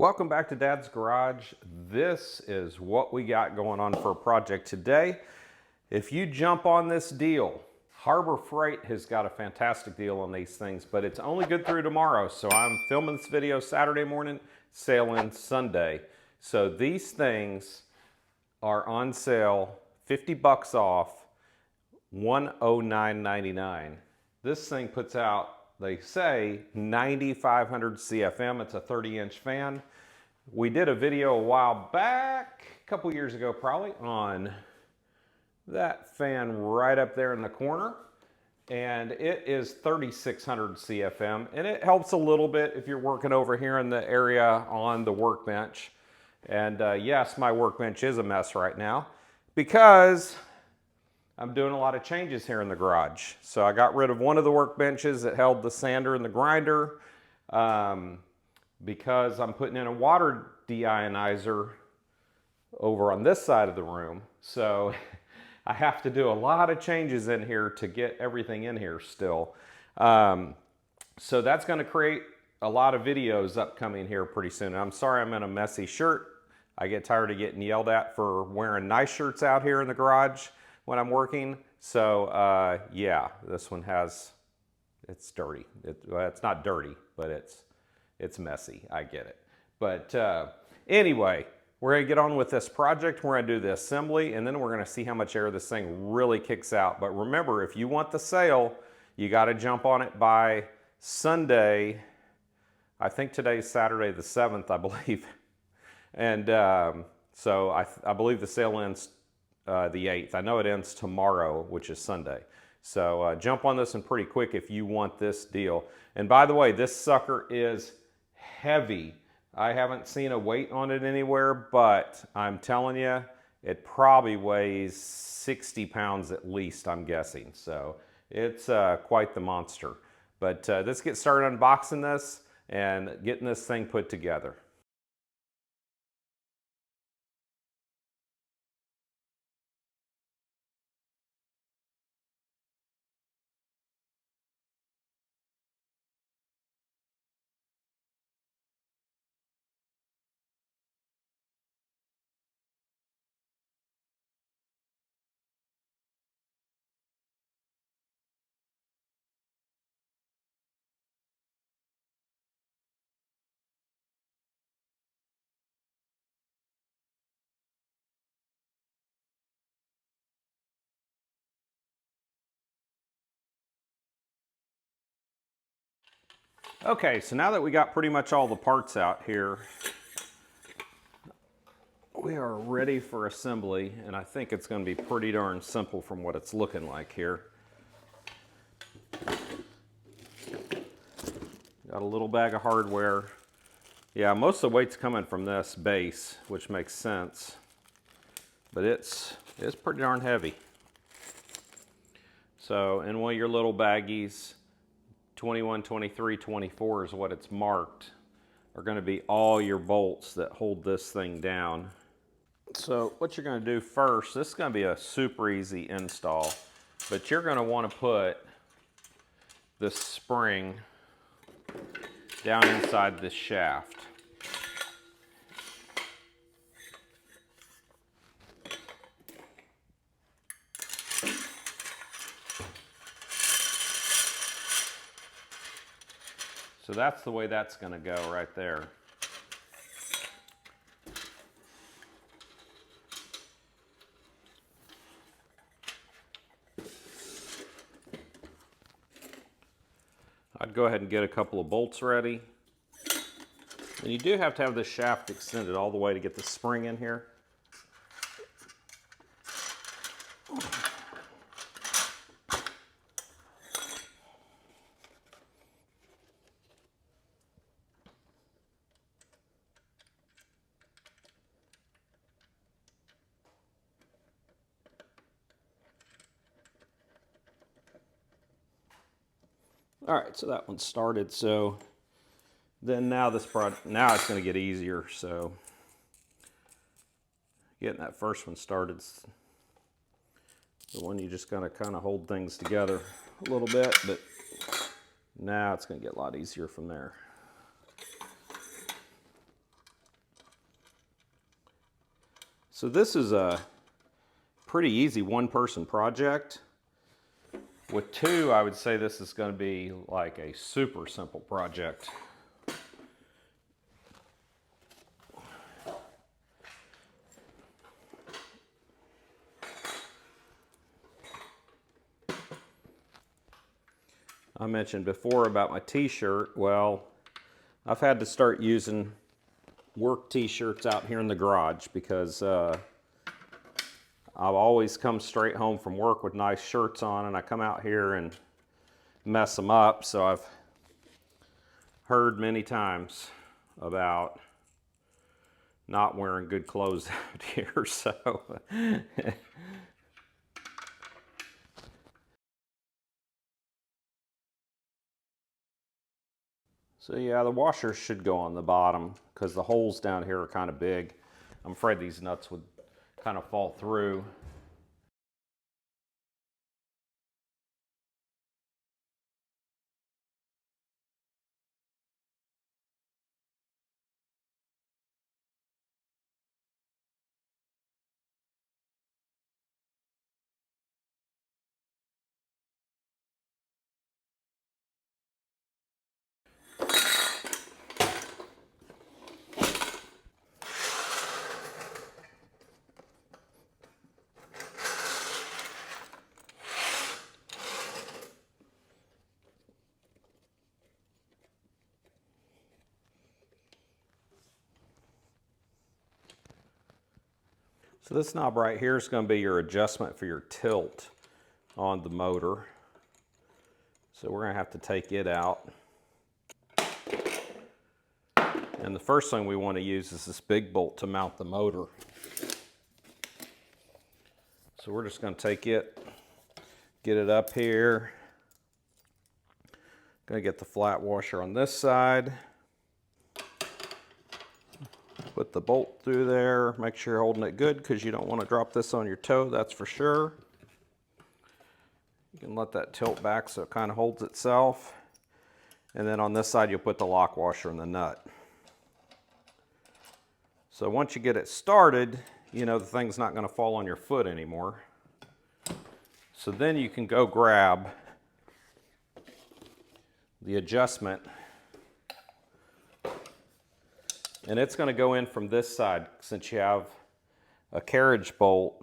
Welcome back to Dad's Garage. This is what we got going on for a project today. If you jump on this deal, Harbor Freight has got a fantastic deal on these things, but it's only good through tomorrow. So I'm filming this video Saturday morning, sale ends Sunday. So these things are on sale, 50 bucks off, $109.99. This thing puts out, they say, 9,500 CFM. It's a 30-inch fan. We did a video a while back, a couple years ago probably, on that fan right up there in the corner. And it is 3,600 CFM. And it helps a little bit if you're working over here in the area on the workbench. And yes, my workbench is a mess right now because I'm doing a lot of changes here in the garage. So I got rid of one of the workbenches that held the sander and the grinder because I'm putting in a water deionizer over on this side of the room. So I have to do a lot of changes in here to get everything in here still. So that's going to create a lot of videos upcoming here pretty soon. I'm sorry I'm in a messy shirt. I get tired of getting yelled at for wearing nice shirts out here in the garage when I'm working. So yeah, this one it's dirty. Well, it's not dirty, but it's messy. I get it. But anyway, we're gonna get on with this project. We're gonna do the assembly, and then we're gonna see how much air this thing really kicks out. But remember, if you want the sale, you gotta jump on it by Sunday. I think today's Saturday the 7th, I believe. And so I believe the sale ends the 8th. I know it ends tomorrow, which is Sunday. So jump on this one pretty quick if you want this deal. And by the way, this sucker is heavy. I haven't seen a weight on it anywhere, but I'm telling you, it probably weighs 60 pounds at least, I'm guessing. So it's quite the monster. But let's get started unboxing this and getting this thing put together. Okay, so now that we got pretty much all the parts out here, we are ready for assembly, and I think it's going to be pretty darn simple from what it's looking like here. Got a little bag of hardware. Yeah, most of the weight's coming from this base, which makes sense, but it's pretty darn heavy. So in one of your little baggies, 21, 23, 24 is what it's marked, are going to be all your bolts that hold this thing down. So what you're going to do first, this is going to be a super easy install, but you're going to want to put this spring down inside this shaft. So that's the way that's going to go right there. I'd go ahead and get a couple of bolts ready. And you do have to have the shaft extended all the way to get the spring in here. All right, so that one started. So then now it's going to get easier. So getting that first one started, the one you just gotta kind of hold things together a little bit, but now it's going to get a lot easier from there. So this is a pretty easy one-person project. With two, I would say this is going to be like a super simple project. I mentioned before about my t-shirt. Well, I've had to start using work t-shirts out here in the garage because I've always come straight home from work with nice shirts on, and I come out here and mess them up. So I've heard many times about not wearing good clothes out here. So yeah, the washers should go on the bottom because the holes down here are kind of big. I'm afraid these nuts would kind of fall through. So this knob right here is going to be your adjustment for your tilt on the motor. So we're going to have to take it out. And the first thing we want to use is this big bolt to mount the motor. So we're just going to take it, get it up here. Going to get the flat washer on this side. Put the bolt through there. Make sure you're holding it good because you don't want to drop this on your toe, that's for sure. You can let that tilt back so it kind of holds itself. And then on this side you'll put the lock washer and the nut. So once you get it started, you know the thing's not going to fall on your foot anymore. So then you can go grab the adjustment, and it's going to go in from this side since you have a carriage bolt.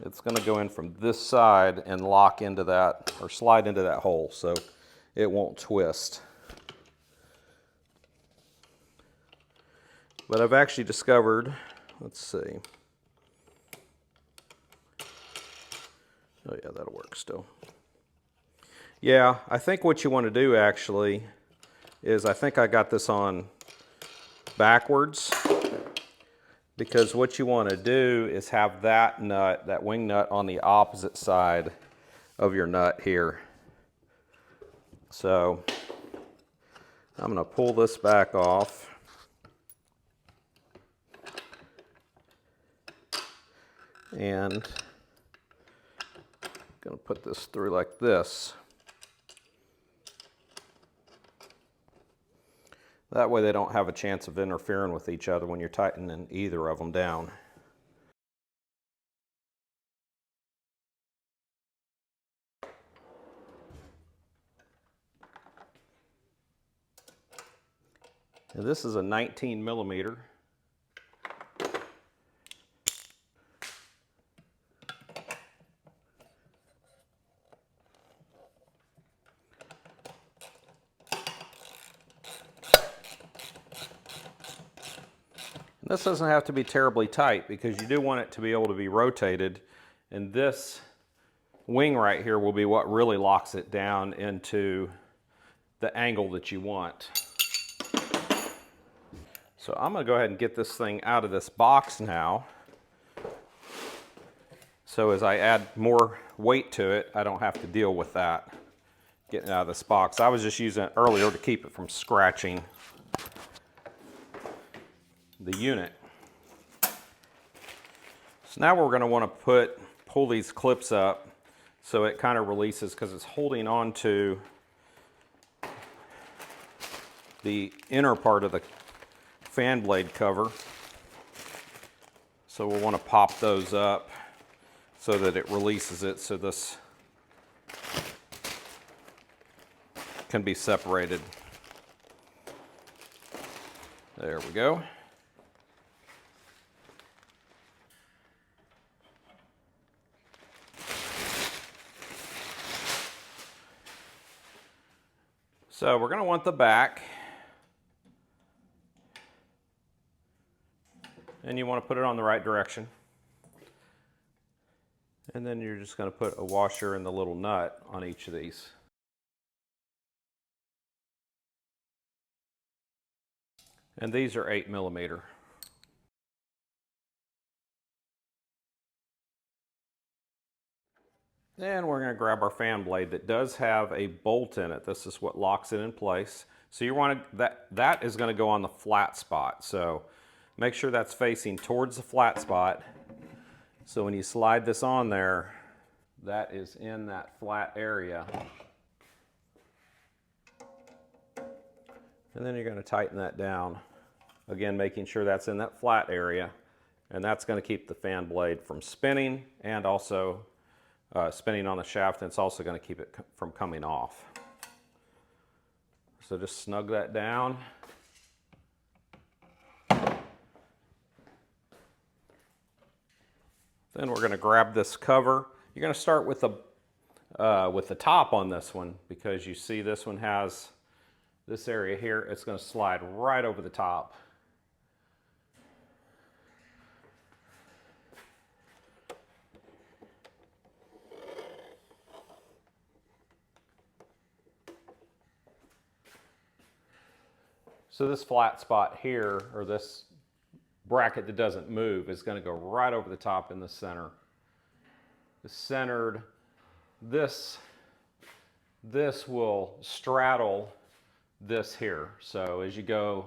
It's going to go in from this side and lock into that, or slide into that hole so it won't twist. But I've actually discovered, let's see. Oh yeah, that'll work still. Yeah, I think what you want to do actually is, I think I got this on backwards, because what you want to do is have that nut, that wing nut, on the opposite side of your nut here. So I'm going to pull this back off. And I'm going to put this through like this. That way they don't have a chance of interfering with each other when you're tightening either of them down. And this is a 19 millimeter. This doesn't have to be terribly tight because you do want it to be able to be rotated, and this wing right here will be what really locks it down into the angle that you want. So I'm going to go ahead and get this thing out of this box now. So as I add more weight to it, I don't have to deal with that getting out of this box. I was just using it earlier to keep it from scratching the unit. So now we're going to want to pull these clips up so it kind of releases, because it's holding on to the inner part of the fan blade cover. So we'll want to pop those up so that it releases it, so this can be separated. There we go. So we're going to want the back. And you want to put it on the right direction. And then you're just going to put a washer and the little nut on each of these. And these are 8mm. And we're going to grab our fan blade that does have a bolt in it. This is what locks it in place. So you want that is going to go on the flat spot. So make sure that's facing towards the flat spot. So when you slide this on there, that is in that flat area. And then you're going to tighten that down. Again, making sure that's in that flat area. And that's going to keep the fan blade from spinning and also spinning on the shaft. And it's also going to keep it from coming off. So just snug that down. Then we're going to grab this cover. You're going to start with the top on this one, because you see this one has this area here. It's going to slide right over the top. So this flat spot here, or this bracket that doesn't move, is going to go right over the top in the center. It's centered. This will straddle this here. So as you go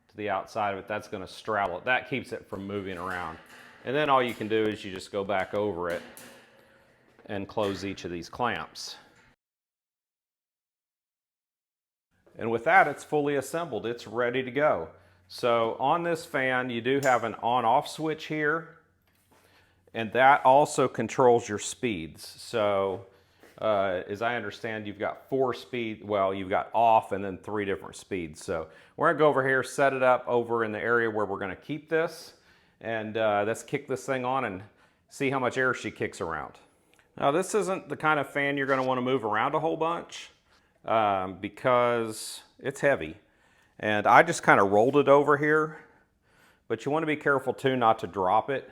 to the outside of it, that's going to straddle it. That keeps it from moving around. And then all you can do is you just go back over it and close each of these clamps. And with that, it's fully assembled. It's ready to go. So on this fan, you do have an on-off switch here, and that also controls your speeds. So as I understand, you've got 4 speed, well, you've got off and then 3 different speeds. So we're gonna go over here, set it up over in the area where we're gonna keep this, and let's kick this thing on and see how much air she kicks around. Now this isn't the kind of fan you're gonna wanna move around a whole bunch because it's heavy. And I just kind of rolled it over here, but you want to be careful too not to drop it,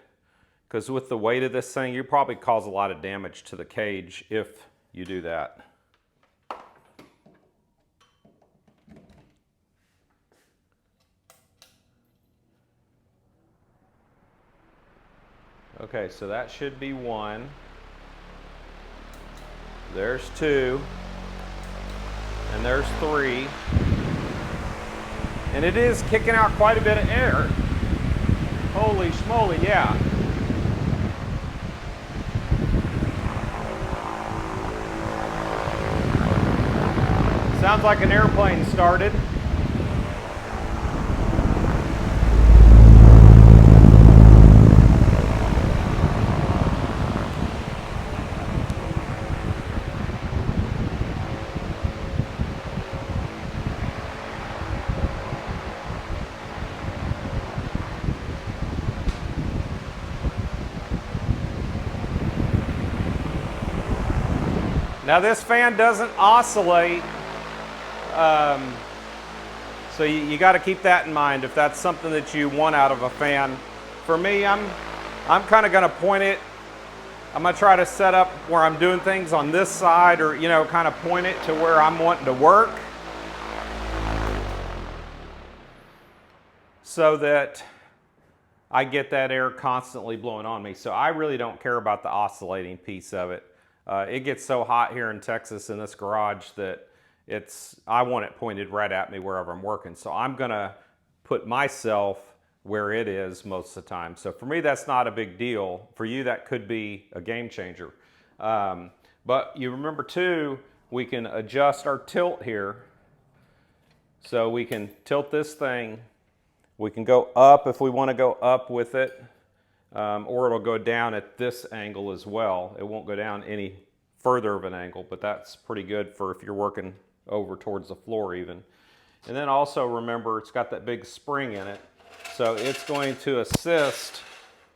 because with the weight of this thing, you probably cause a lot of damage to the cage if you do that. Okay, so that should be 1. There's 2. And there's 3. And it is kicking out quite a bit of air. Holy schmoly, yeah. Sounds like an airplane started. Now this fan doesn't oscillate, so you got to keep that in mind if that's something that you want out of a fan. For me, I'm kind of going to point it. I'm going to try to set up where I'm doing things on this side, or kind of point it to where I'm wanting to work, so that I get that air constantly blowing on me. So I really don't care about the oscillating piece of it. It gets so hot here in Texas in this garage that I want it pointed right at me wherever I'm working. So I'm gonna put myself where it is most of the time. So for me, that's not a big deal. For you, that could be a game changer. But you remember too, we can adjust our tilt here. So we can tilt this thing We can go up if we want to go up with it, or it'll go down at this angle as well. It won't go down any further of an angle, but that's pretty good for if you're working over towards the floor even. And then also remember, it's got that big spring in it, so it's going to assist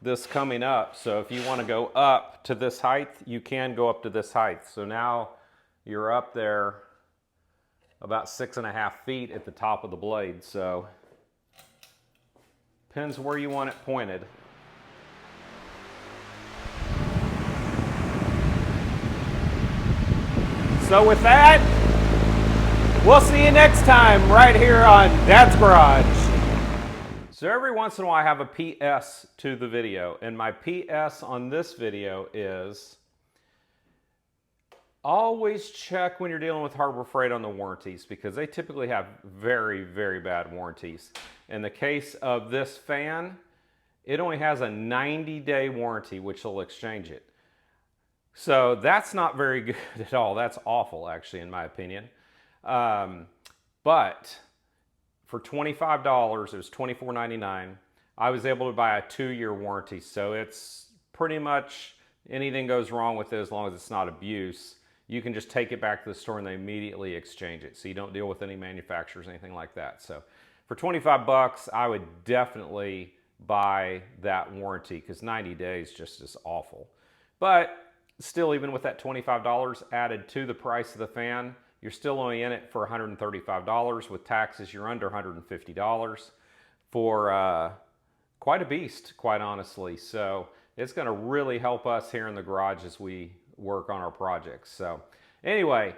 this coming up. So if you want to go up to this height, you can go up to this height. So now you're up there about 6.5 feet at the top of the blade. So depends where you want it pointed. So with that, we'll see you next time right here on Dad's Garage. So every once in a while I have a PS to the video, and my PS on this video is always check when you're dealing with Harbor Freight on the warranties, because they typically have very, very bad warranties. In the case of this fan, it only has a 90-day warranty, which will exchange it. So that's not very good at all. That's awful, actually, in my opinion. But for $25, it was $24.99, I was able to buy a 2-year warranty. So it's pretty much anything goes wrong with it, as long as it's not abuse, you can just take it back to the store and they immediately exchange it. So you don't deal with any manufacturers, anything like that. So for 25 bucks, I would definitely buy that warranty, because 90 days just is awful. But still, even with that $25 added to the price of the fan, you're still only in it for $135. With taxes, you're under $150 for quite a beast, quite honestly. So it's going to really help us here in the garage as we work on our projects. So anyway,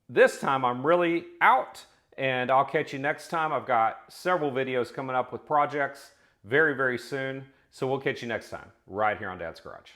this time I'm really out, and I'll catch you next time. I've got several videos coming up with projects very, very soon. So we'll catch you next time right here on Dad's Garage.